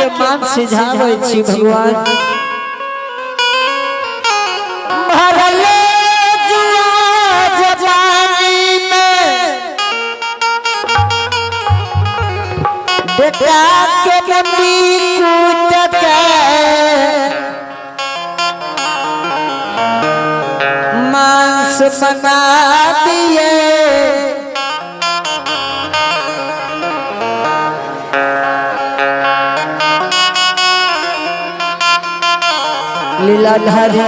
के मान सिझावे छी भगवान भरले जुआ जवानी में बेटा के मुंडी कूट के मांस बना दिए लीलाधारी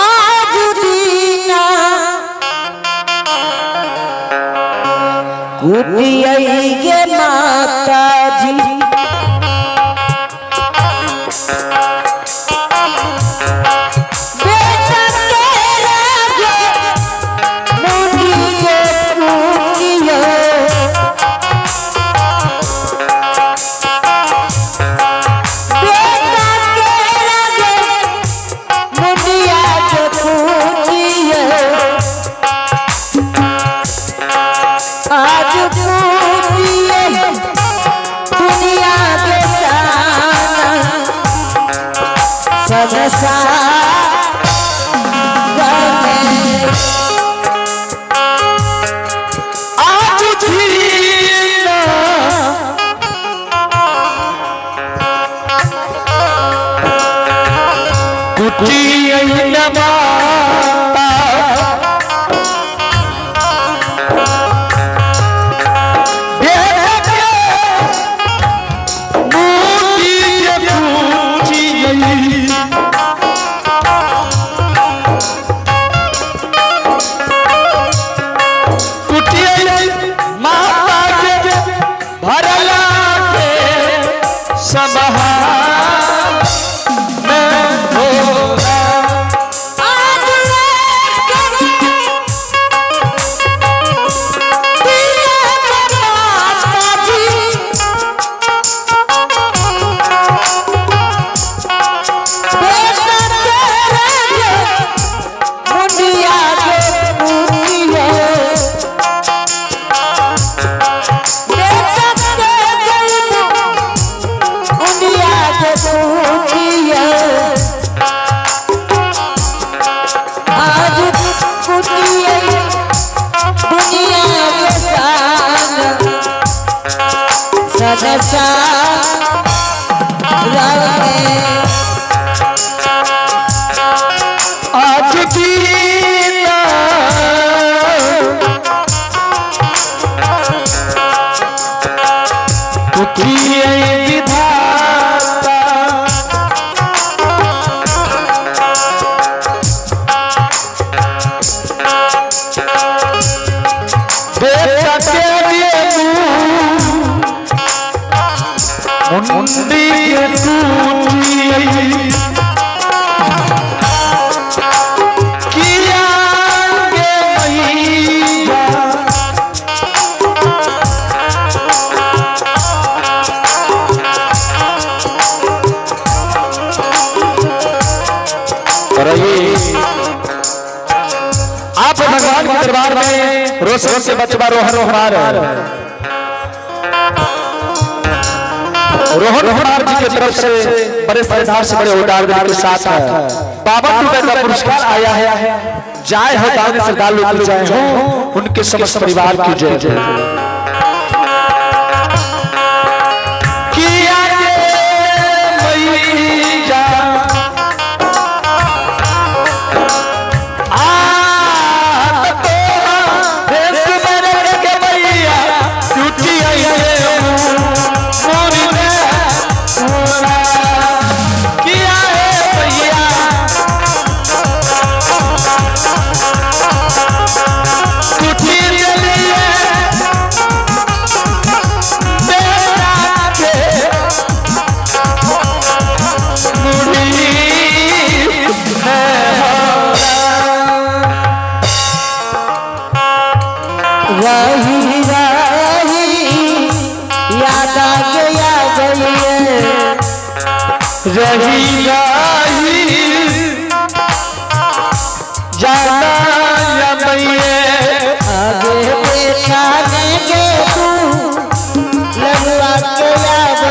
आज दीना कुटियाई गे माता जी आप भगवान के दरबार में रोज से बचवा रोहन रोहनार रोहन रोहनार जी की तरफ से बड़े श्रद्धा से बड़े उदार के साथ 52 रुपए का पुरस्कार आया है। जाए हो दान श्रद्धालु लोग जाए हो उनके समस्त परिवार की जय जय। रही रही जाना या मैये आगे देखा देंगे तू लगवा के याद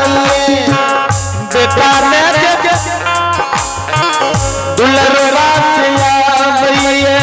बेटा ने दुलरवा के याद मैये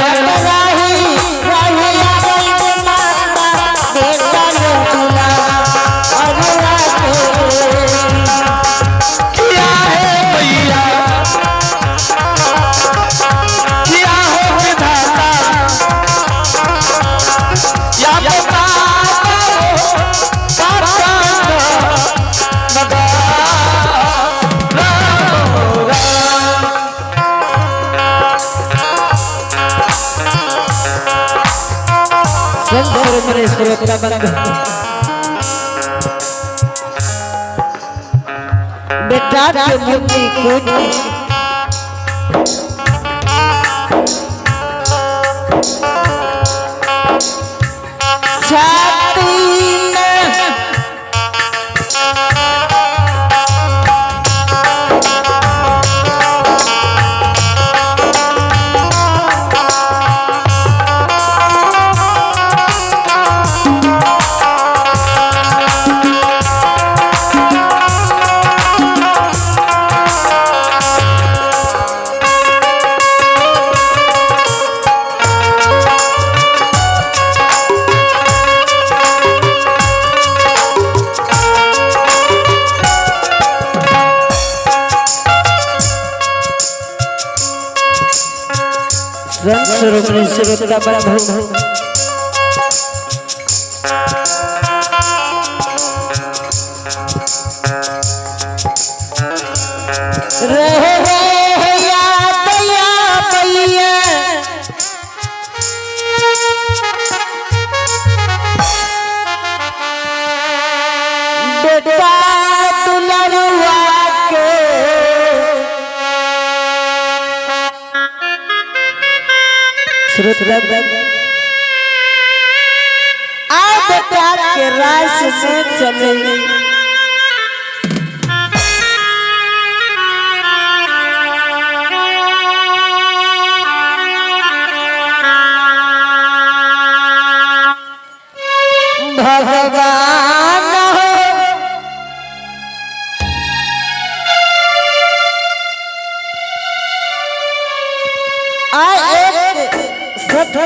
बेटा के मुक्ति को छाती में आप प्यार के रास में चले भगवान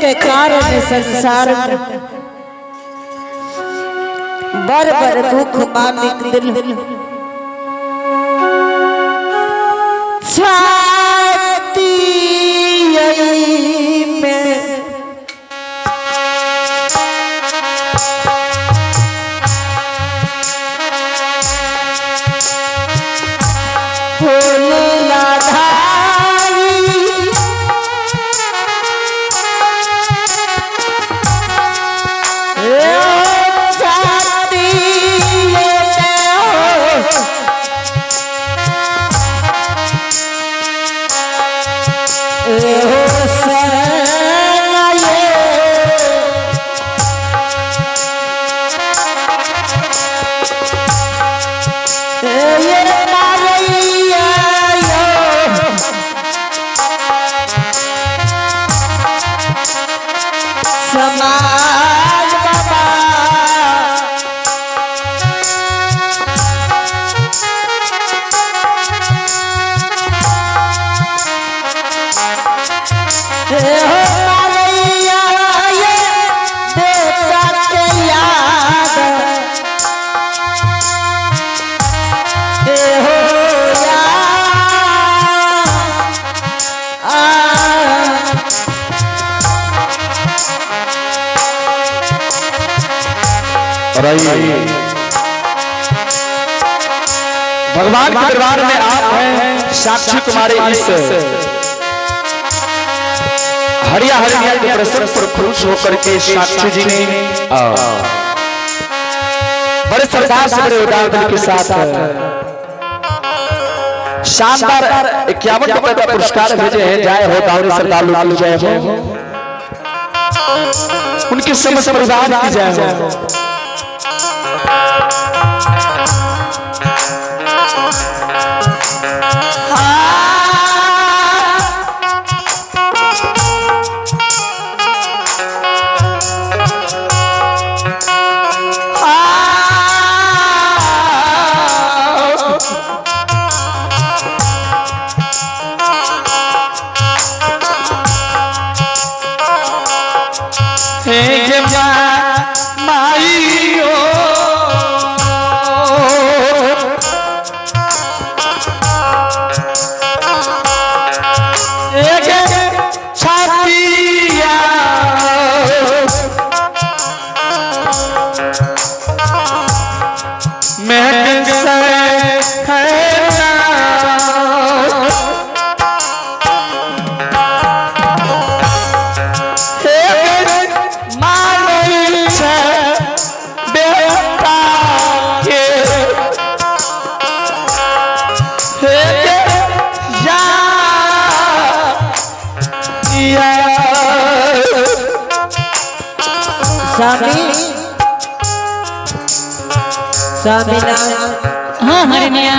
के कारण संसार में बर बर दुख मानिक दिल छाती में फूल लाधा भगवान के दरबार में आप हैं साक्षी तुम्हारे इस हरिया हरिया के प्रसन्न पर खुश होकर के साक्षी जी ने बड़े सरदार से बड़े उदार दिल के साथ शानदार 51 रुपए का पुरस्कार भेजे हैं। जय हो दाऊरी सरदार लालू जय हो, उनकी समस्त परिवार की जय हो। स्वामी स्वामीनाथ। हाँ हरनिया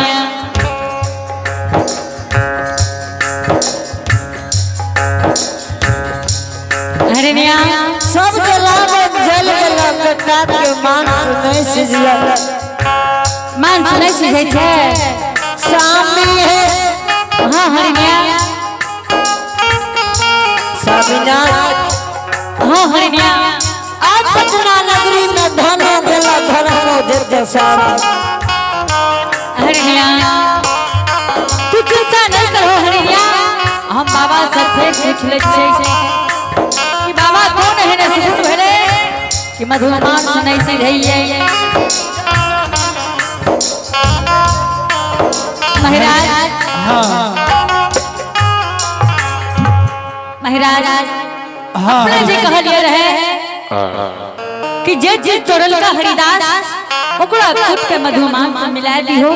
हरनिया सब जलावे जल गला बेटा के मान नहीं सिजिया मान सुनै सिझै छै स्वामी है हाँ हरनिया स्वामीनाथ। हाँ हरनिया आज पटना नगरी में धन गला धर्म जग स्वामी हरनिया तू चिंता नहीं करो हरनिया हम बाबा सबसे पूछ ले कि बाबा कौन है ने सिद्ध भेले कि मधुमान सुनै सिझैयै महाराज महाराज अपने जे कहलिए रहे कि जे जे चोरल का हरिदास ओकरा खुद के मधुमान से मिला दिहो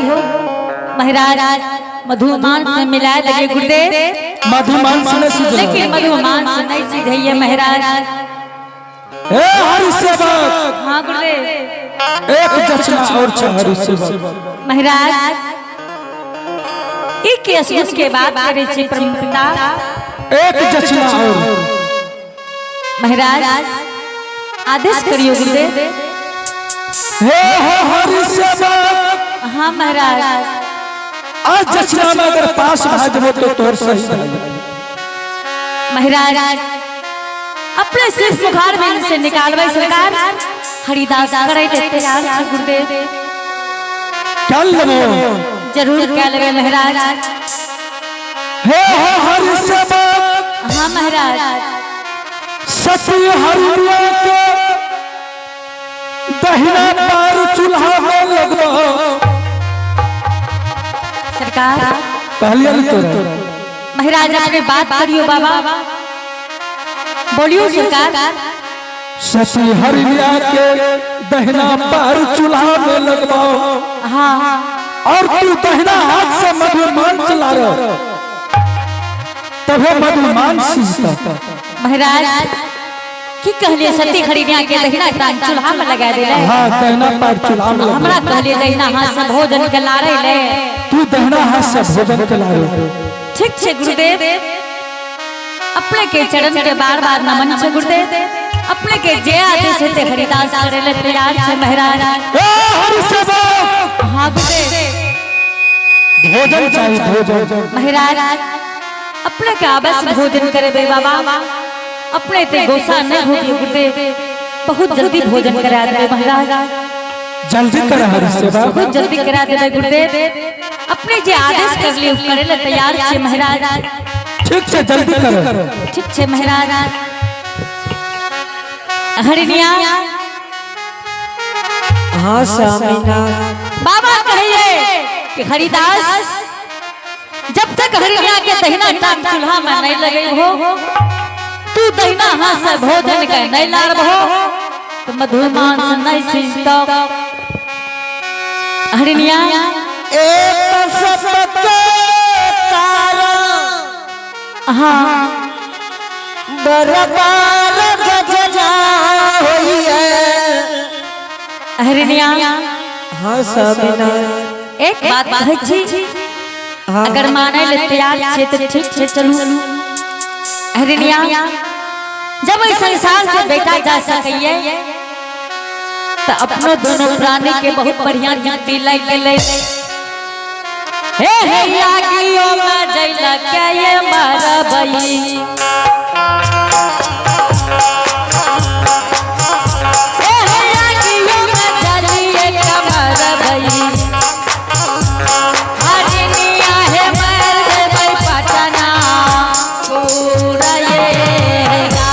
महाराज मधुमान से मिला दिए गुरुदेव मधुमान से लेकिन मधुमान से नहीं सीधैये महाराज ए हरि सेवक हाँ गुरुदेव एक दक्षिणा और हरि सेवक महाराज एक असुर के बात करे छी परमपिता एक दक्षिणा और महाराज आदेश करियो गुरुदेव हे हो हरि सेवक हाँ महाराज आज दक्षिणा में अगर पास भाजबो तो तोर सही महाराज अपने सिर्फ मुखार में से निकालबै सरकार हरिदास करे देते यार गुरुदेव चल लो जरूर कह लेबे महाराज हे हो हरि सेवक हाँ महाराज सती हरिया के दहिना पैर चूल्हा में लगो सरकार कहलिए न तोरा महाराज अपने बात करियो बाबा बोलियो सरकार सती हरिया के दहिना पैर चूल्हा में लगवाओ हाँ और तू दहिना हाथ से मधुमान चला रहा तबे मधुमान सीखता महाराज की कहलिए सती खरीदिया के दहिना कान चूल्हा में लगा दे रहे हां दहिना पैर चूल्हा में हमरा कहलिए दहिना हाथ से भोजन के लारे ले तू दहिना हाथ से भोजन के लारे ठीक छे गुरुदेव अपने के चरण के बार-बार नमन छे गुरुदेव अपने के जे आदेश है हरिदास करे ले तैयार छे महाराज ए हरि सेवक हां गुरुदेव भोजन चाहिए भोजन महाराज अपने के अवश्य भोजन करे बे बाबा अपने ते गोसा न होगी गुरुदेव बहुत जल्दी भोजन करा दे महाराज जल्दी कर हरि सेवक बहुत जल्दी करा दे गुरुदेव अपने जे आदेश कर लिए करे ले तैयार छे महाराज ठीक से जल्दी करो ठीक छे महाराज हरिनिया हाँ स्वामीनाथ। बाबा कहिए कि हरिदास जब तक हरिनिया के दहिना टांग चूल्हा में नहीं लगे हो तू दहिना हाथ से भोजन के नहीं लारबो तो मधुमान से नहीं सींचतो हरिनिया एक सबके तारा हाँ बरबार गजना होई है। हरिनिया हाँ स्वामीनाथ। एक बात कहै छी अगर माने ले तैयार छे तो ठीक छे चलू हरिनिया जब इस संसार से बेटा जा सकइए तो अपनो दोनों प्राणी के बहुत बढ़िया जाति लग गेले हे यागियो में जइला के ये मारबई हे यागियो में जलिए के मारबई हरिनिया हे मार देबै पटना पूरा ये गा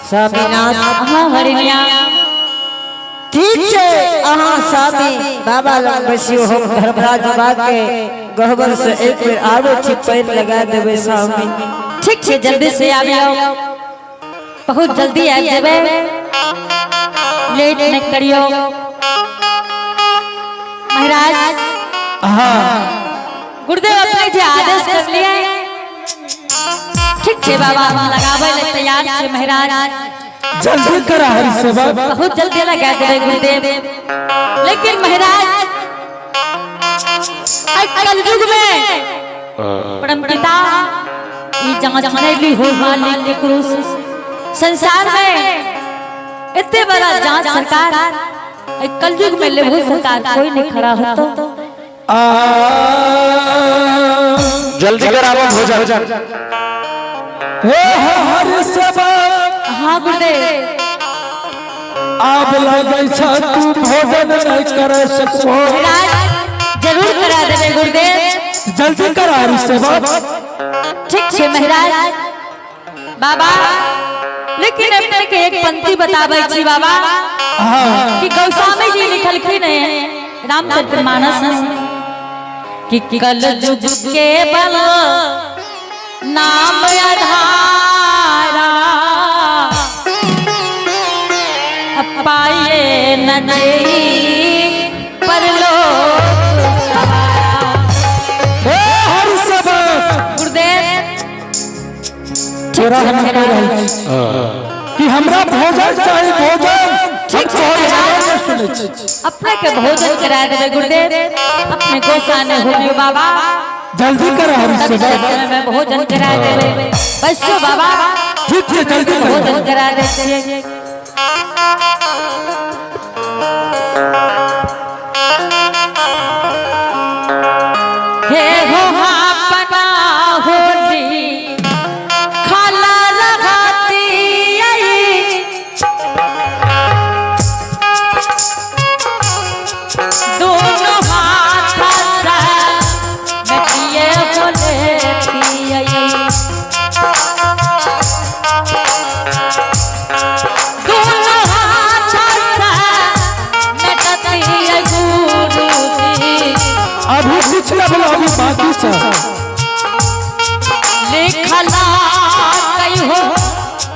स्वामीनाथ हाँ हरिया ठीक है अहाँ स्वामी बाबा लग बसियो हम धर्मराज बाग के गहबर से एक बेर आरो छी पैर लगा देबे स्वामी ठीक है जल्दी से आबियो बहुत जल्दी आ जेबे लेट न करियो महाराज हाँ गुरुदेव अपने जे आदेश कर लिए ठीक है बाबा हम लगावे ले तैयार छे महाराज जल्दी करा हरि सेवा बहुत जल्दी लगा देबे गुरुदेव लेकिन महाराज कलयुग में परमपिता ई जांच नहीं हो मालिक के क्रूस संसार में इतने बड़ा जांच सरकार कलयुग में लेबो सरकार कोई नहीं खड़ा होतो जल्दी करावो भोजन हे हरि सेवा हाँ गुरुदेव आब लागै छ तू भोजन नहीं करे सकबो महाराज जरूर करा देबे गुरुदेव जल्दी करा हरि सेवा ठीक है महाराज बाबा लेकिन अपने के एक पंक्ति बताबै छी बाबा हाँ कि गोस्वामी जी लिखलखिन है रामचरितमानस कि कल युग के बल नाम आधारा पाए न देई परलोक सवारा। हे हरि सेवा गुरुदेव तोरा हम कह रहल छी कि हमरा भोजन चाही भोजन ठीक है अपने के भोजन करा देबे गुरुदेव अपने गोसाने होलियो बाबा जल्दी कर हरि सेवा समय में भोजन करा देबे बसो बाबा ठीक है जल्दी कर भोजन करा देबे हे हो अपना होली खाला लगाती आई दोनों हाथ से नटिए बोले आई दोनों हाथ से नटती आई गुरु की अभी पिछला वाला अभी बाकी छ लिखला कई हो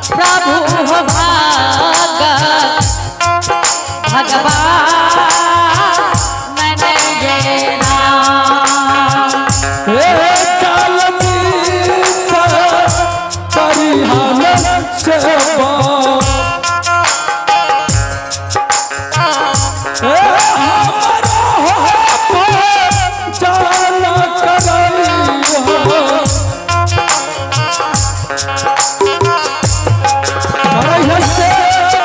प्रभु हो भाग भगवान मैंने ये नाम हे चालनी सा परिहान सेवा हे हमारा हो जाना कराई हो हरि सेवा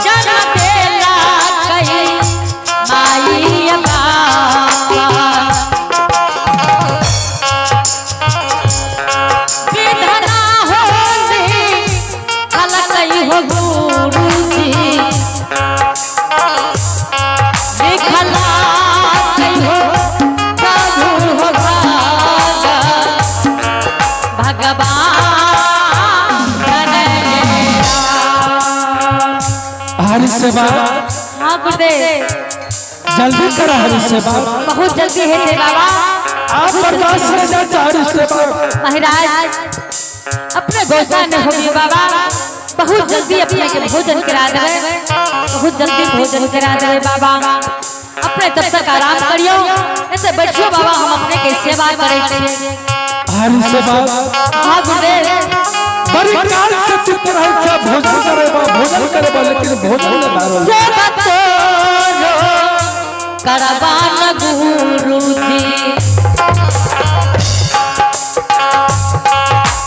जन्म देला कई माई बाबा विधना होली कल कई हो गुरु जी लिखला कई हो प्रभु हो भाग भगवान हरि सेवा हाँ गुरुदेव जल्दी कर हरि सेवा बहुत जल्दी है थे बाबा आप बर्दाश्त में जा हरि सेवा महाराज अपने गोसाने हो गए बाबा बहुत जल्दी अपने के भोजन करा देवे बहुत जल्दी भोजन करा देवे बाबा अपने तब तक आराम करियो ऐसे बैठियो बाबा हम अपने के सेवा करे छे हरि सेवा हाँ गुरुदेव बड़ी काल से चित्त रहे छ भोजन करे लेकिन भोजन न दारो से बतोरो करबान गुरु जी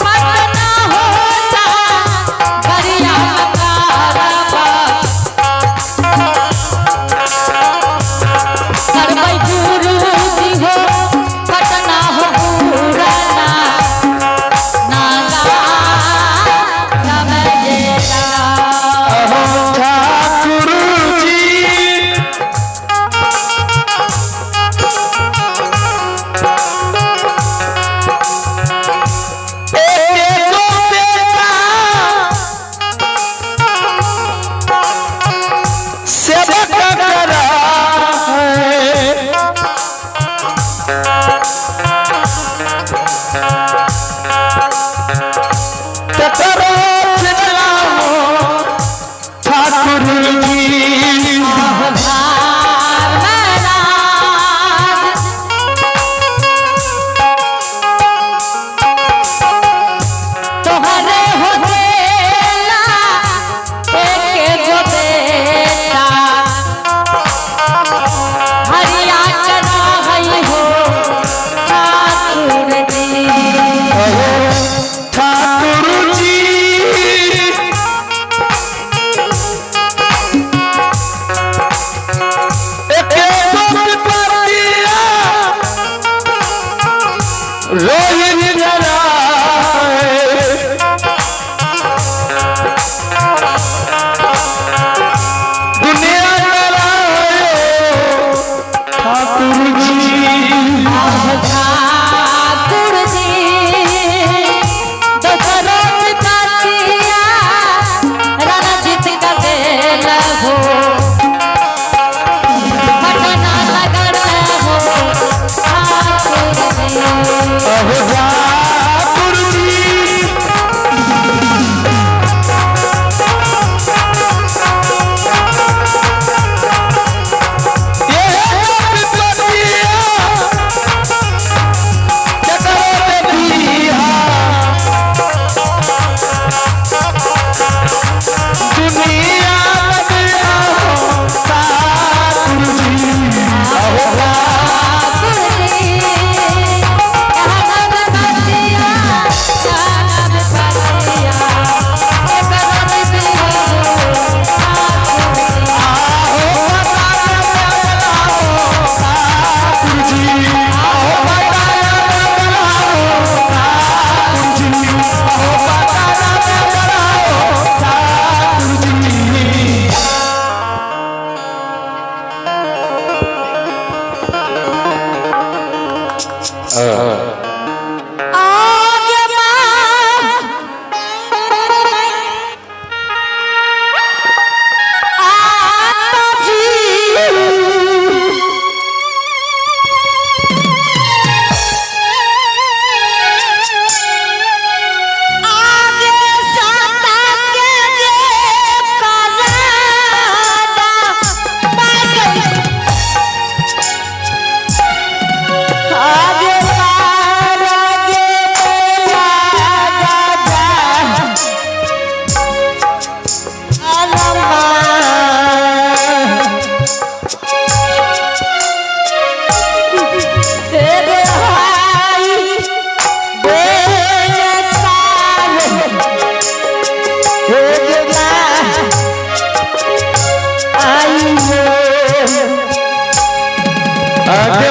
पतना होता गरिया कारबा करबै गुरु जी हो पतना हो पुराना नागा नमजेला आगे